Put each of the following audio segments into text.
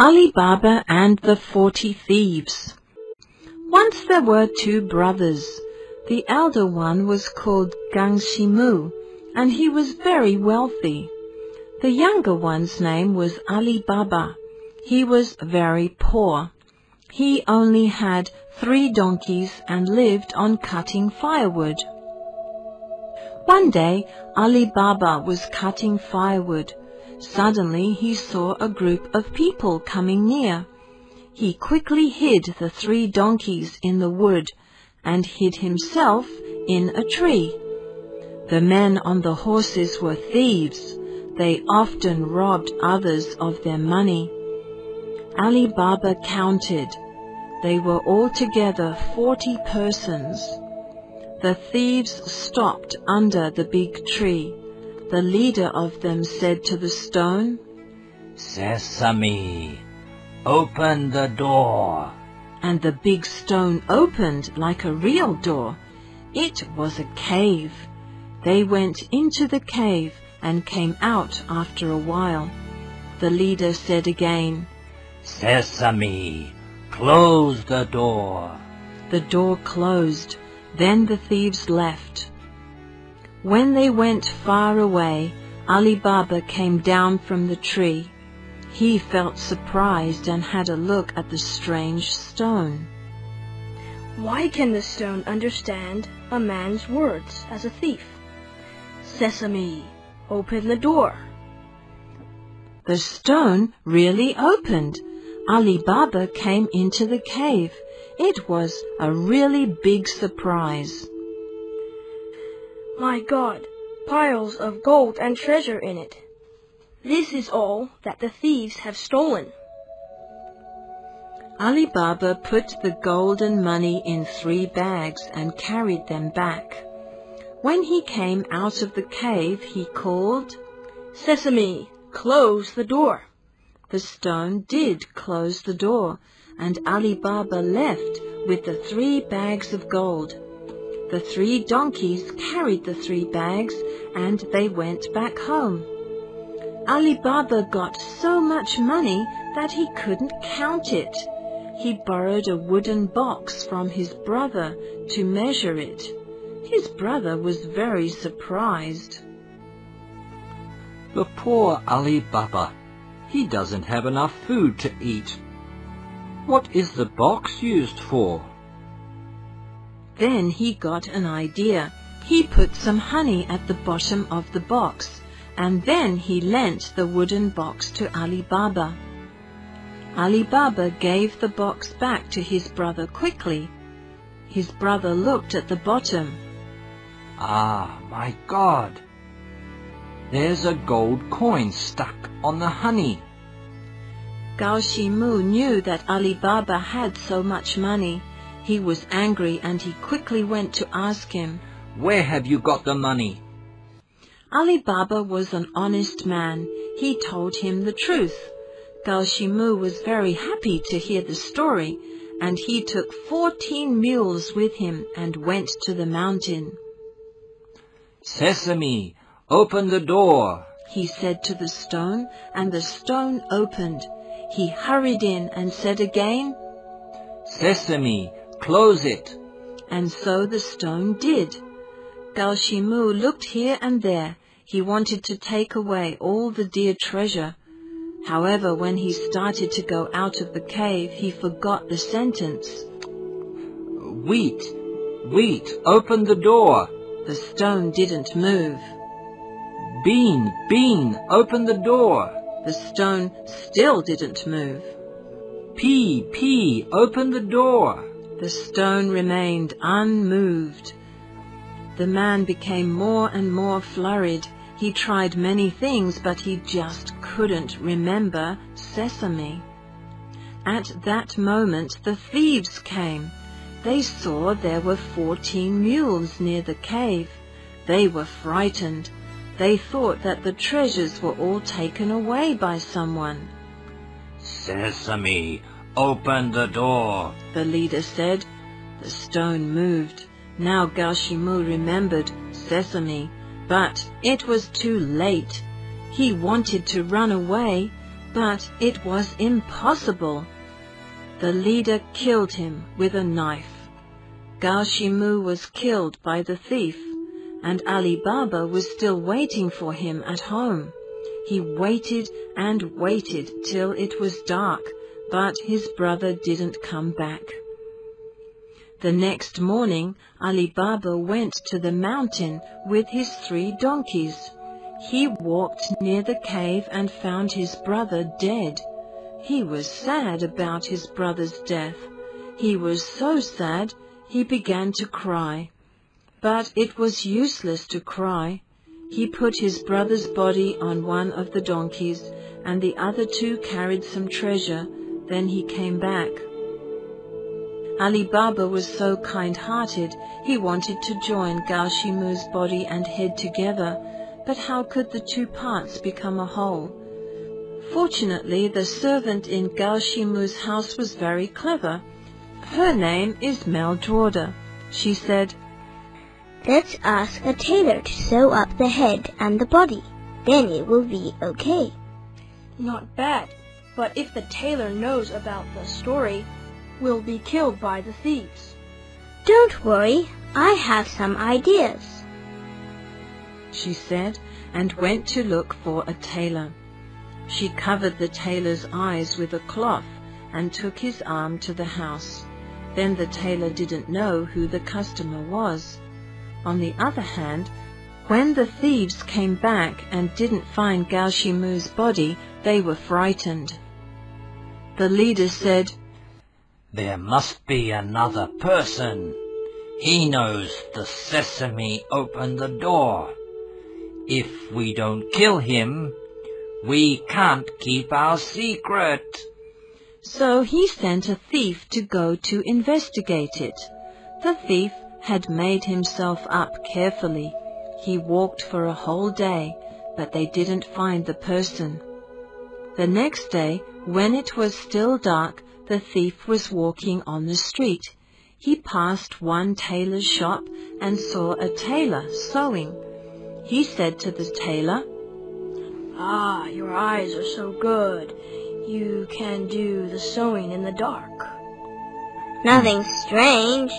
Ali Baba and the 40 Thieves. Once there were two brothers. The elder one was called Gang Shimu, and he was very wealthy. The younger one's name was Ali Baba. He was very poor. He only had 3 donkeys and lived on cutting firewood. One day, Ali Baba was cutting firewood. Suddenly he saw a group of people coming near. He quickly hid the 3 donkeys in the wood and hid himself in a tree. The men on the horses were thieves. They often robbed others of their money. Ali Baba counted. They were altogether 40 persons. The thieves stopped under the big tree. The leader of them said to the stone, "Sesame, open the door." And the big stone opened like a real door. It was a cave. They went into the cave and came out after a while. The leader said again, "Sesame, close the door." The door closed. Then the thieves left. When they went far away, Ali Baba came down from the tree. He felt surprised and had a look at the strange stone. Why can the stone understand a man's words as a thief? "Sesame, open the door." The stone really opened. Ali Baba came into the cave. It was a really big surprise. My God, piles of gold and treasure in it. This is all that the thieves have stolen. Ali Baba put the gold and money in 3 bags and carried them back. When he came out of the cave, he called, "Sesame, close the door." The stone did close the door, and Ali Baba left with the 3 bags of gold. The 3 donkeys carried the 3 bags, and they went back home. Ali Baba got so much money that he couldn't count it. He borrowed a wooden box from his brother to measure it. His brother was very surprised. The poor Ali Baba. He doesn't have enough food to eat. What is the box used for? Then he got an idea. He put some honey at the bottom of the box, and then he lent the wooden box to Ali Baba. Ali Baba gave the box back to his brother quickly. His brother looked at the bottom. Ah, my God! There's a gold coin stuck on the honey. Gao Shimu knew that Ali Baba had so much money. He was angry and he quickly went to ask him, "Where have you got the money?" Ali Baba was an honest man. He told him the truth. Gao Shimu was very happy to hear the story, and he took 14 mules with him and went to the mountain. "Sesame, open the door," he said to the stone, and the stone opened. He hurried in and said again, "Sesame, close it." And so the stone did. Gao Shimu looked here and there. He wanted to take away all the dear treasure. However, when he started to go out of the cave, he forgot the sentence. "Wheat, wheat, open the door." The stone didn't move. "Bean, bean, open the door." The stone still didn't move. "Pea, pea, open the door." The stone remained unmoved. The man became more and more flurried. He tried many things, but he just couldn't remember sesame. At that moment the thieves came. They saw there were 14 mules near the cave. They were frightened. They thought that the treasures were all taken away by someone. "Sesame, open the door," the leader said. The stone moved. Now Gao Shimu remembered sesame, but it was too late. He wanted to run away, but it was impossible. The leader killed him with a knife. Gao Shimu was killed by the thief, and Ali Baba was still waiting for him at home. He waited and waited till it was dark, but his brother didn't come back. The next morning, Ali Baba went to the mountain with his 3 donkeys. He walked near the cave and found his brother dead. He was sad about his brother's death. He was so sad he began to cry. But it was useless to cry. He put his brother's body on one of the donkeys, and the other 2 carried some treasure. Then he came back. Ali Baba was so kind-hearted, he wanted to join Gao Shimu's body and head together, but how could the 2 parts become a whole? Fortunately, the servant in Gao Shimu's house was very clever. Her name is Meldrode. She said, "Let's ask a tailor to sew up the head and the body. Then it will be okay." Not bad, but if the tailor knows about the story, we'll be killed by the thieves. "Don't worry, I have some ideas," she said, and went to look for a tailor. She covered the tailor's eyes with a cloth and took his arm to the house. Then the tailor didn't know who the customer was. On the other hand, when the thieves came back and didn't find Gao Shimu's body, they were frightened. The leader said, "There must be another person. He knows the sesame opened the door. If we don't kill him, we can't keep our secret." So he sent a thief to go to investigate it. The thief had made himself up carefully. He walked for a whole day, but they didn't find the person. The next day, when it was still dark, the thief was walking on the street. He passed one tailor's shop and saw a tailor sewing. He said to the tailor, "Ah, your eyes are so good. You can do the sewing in the dark." "Nothing strange,"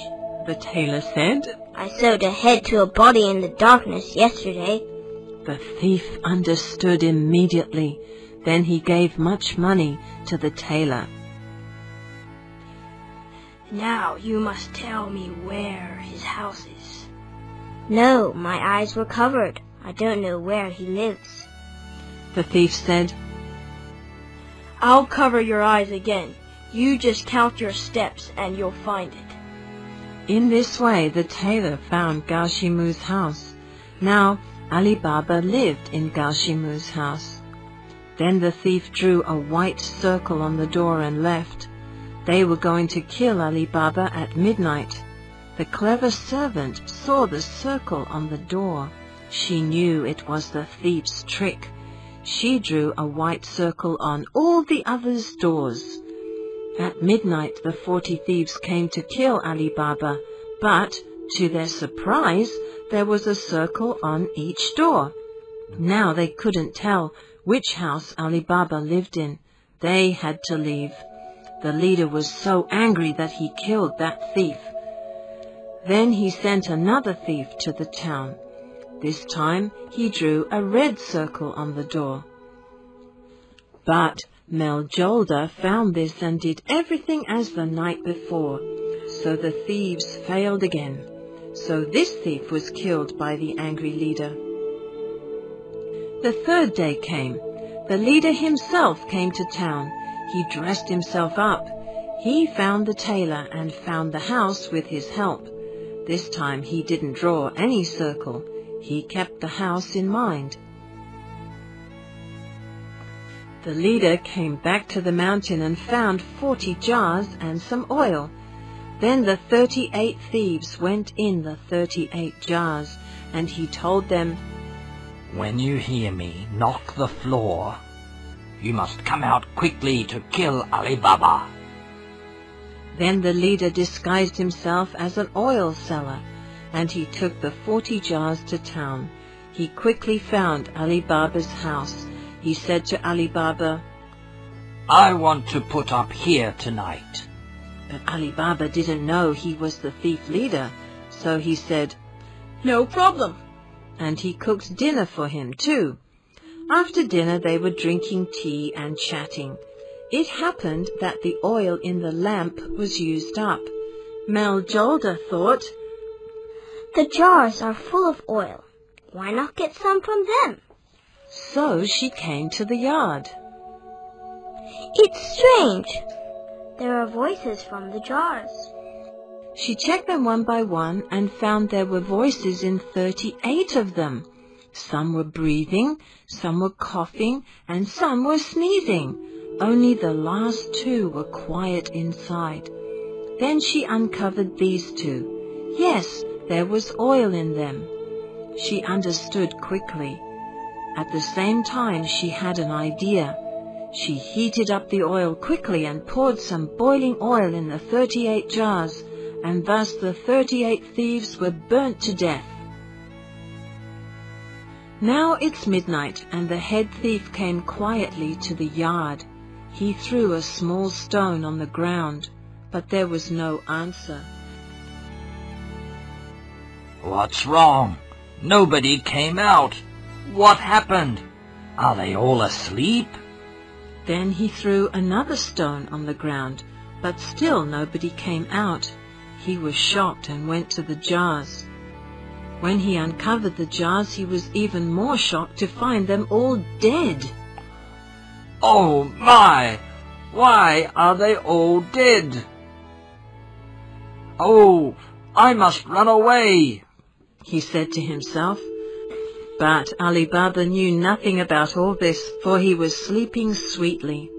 the tailor said. "I sewed a head to a body in the darkness yesterday." The thief understood immediately. Then he gave much money to the tailor. "Now you must tell me where his house is." "No, my eyes were covered. I don't know where he lives." The thief said, "I'll cover your eyes again. You just count your steps and you'll find it." In this way, the tailor found Gao Shimu's house. Now, Ali Baba lived in Gao Shimu's house. Then the thief drew a white circle on the door and left. They were going to kill Ali Baba at midnight. The clever servant saw the circle on the door. She knew it was the thief's trick. She drew a white circle on all the others' doors. At midnight, the 40 thieves came to kill Ali Baba, but, to their surprise, there was a circle on each door. Now they couldn't tell which house Ali Baba lived in. They had to leave. The leader was so angry that he killed that thief. Then he sent another thief to the town. This time he drew a red circle on the door. But Meldrode found this and did everything as the night before, so the thieves failed again. So this thief was killed by the angry leader. The 3rd day came. The leader himself came to town. He dressed himself up. He found the tailor and found the house with his help. This time he didn't draw any circle. He kept the house in mind. The leader came back to the mountain and found 40 jars and some oil. Then the 38 thieves went in the 38 jars, and he told them, "When you hear me knock the floor, you must come out quickly to kill Ali Baba." Then the leader disguised himself as an oil seller, and he took the 40 jars to town. He quickly found Ali Baba's house. He said to Ali Baba, I want to put up here tonight." But Ali Baba didn't know he was the thief leader, so he said, "No problem." and he cooked dinner for him too. After dinner they were drinking tea and chatting. It happened that the oil in the lamp was used up. Meljolda thought, The jars are full of oil. Why not get some from them? so she came to the yard. It's strange. There are voices from the jars. She checked them one by one and found there were voices in 38 of them. Some were breathing, some were coughing, and some were sneezing. Only the last two were quiet inside. Then she uncovered these two. Yes, there was oil in them. She understood quickly. At the same time, she had an idea. She heated up the oil quickly and poured some boiling oil in the 38 jars, and thus the 38 thieves were burnt to death. Now it's midnight, and the head thief came quietly to the yard. He threw a small stone on the ground, but there was no answer. "What's wrong? Nobody came out. What happened? Are they all asleep?" Then he threw another stone on the ground, but still nobody came out. He was shocked and went to the jars. When he uncovered the jars, he was even more shocked to find them all dead. "Oh my! Why are they all dead? Oh, I must run away," he said to himself. But Ali Baba knew nothing about all this, for he was sleeping sweetly.